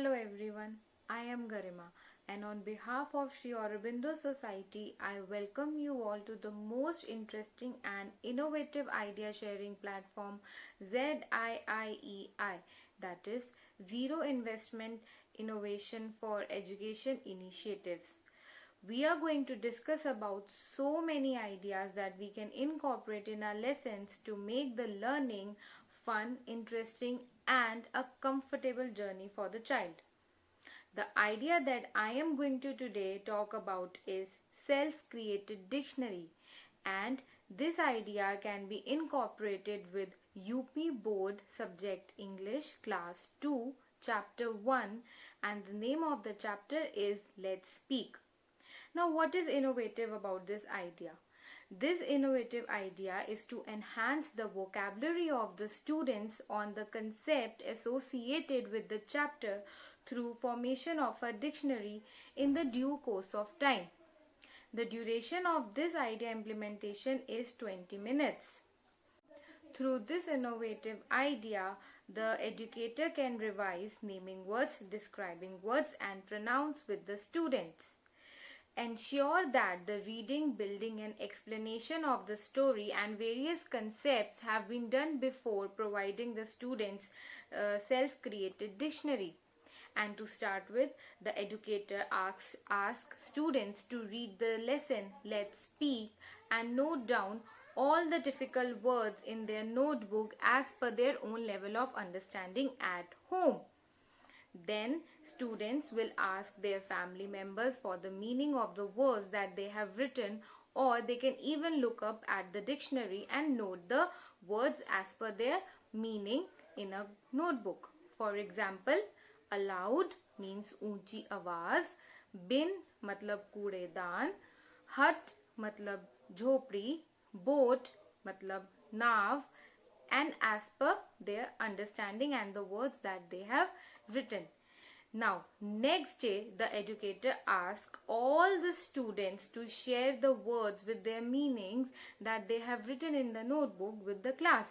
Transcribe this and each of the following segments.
Hello everyone, I am Garima, and on behalf of Sri Aurobindo Society, I welcome you all to the most interesting and innovative idea sharing platform ZIIEI, that is Zero Investment Innovation for Education Initiatives. We are going to discuss about so many ideas that we can incorporate in our lessons to make the learning fun, interesting and a comfortable journey for the child. The idea that I am going to today talk about is self-created dictionary, and this idea can be incorporated with UP Board subject English class 2 chapter 1, and the name of the chapter is Let's Speak. Now, what is innovative about this idea? This innovative idea is to enhance the vocabulary of the students on the concept associated with the chapter through formation of a dictionary in the due course of time. The duration of this idea implementation is 20 minutes. Through this innovative idea, the educator can revise naming words, describing words and pronouns with the students. Ensure that the reading, building and explanation of the story and various concepts have been done before providing the students self-created dictionary. And to start with, the educator asks students to read the lesson Let's Speak and note down all the difficult words in their notebook as per their own level of understanding at home. Then students will ask their family members for the meaning of the words that they have written, or they can even look up at the dictionary and note the words as per their meaning in a notebook. For example, aloud means ऊंची आवाज, bin मतलब कूड़ेदान, hut मतलब झोपड़ी, boat मतलब नाव, and as per their understanding and the words that they have written. Now, next day, the educator asks all the students to share the words with their meanings that they have written in the notebook with the class.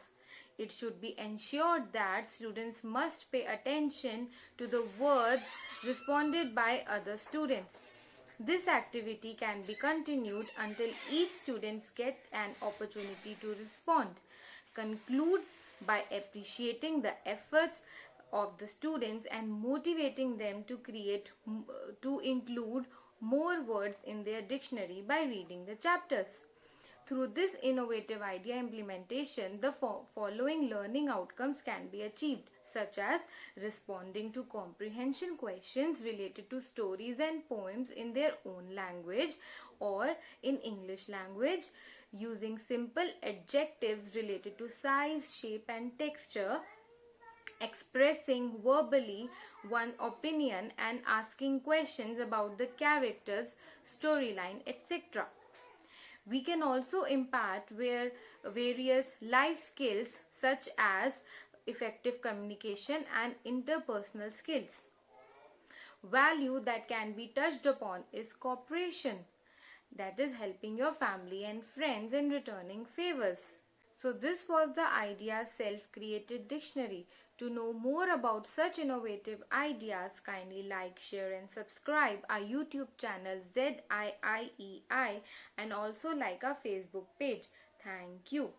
It should be ensured that students must pay attention to the words responded by other students. This activity can be continued until each student gets an opportunity to respond. Conclude by appreciating the efforts of the students and motivating them to include more words in their dictionary by reading the chapters. Through this innovative idea implementation, the following learning outcomes can be achieved, such as responding to comprehension questions related to stories and poems in their own language or in English language, using simple adjectives related to size, shape and texture, expressing verbally one opinion and asking questions about the characters, storyline, etc. We can also impart various life skills such as effective communication and interpersonal skills. Value that can be touched upon is cooperation, that is helping your family and friends in returning favors. So this was the idea self-created dictionary. To know more about such innovative ideas, kindly like, share and subscribe our YouTube channel ZIIEI and also like our Facebook page. Thank you.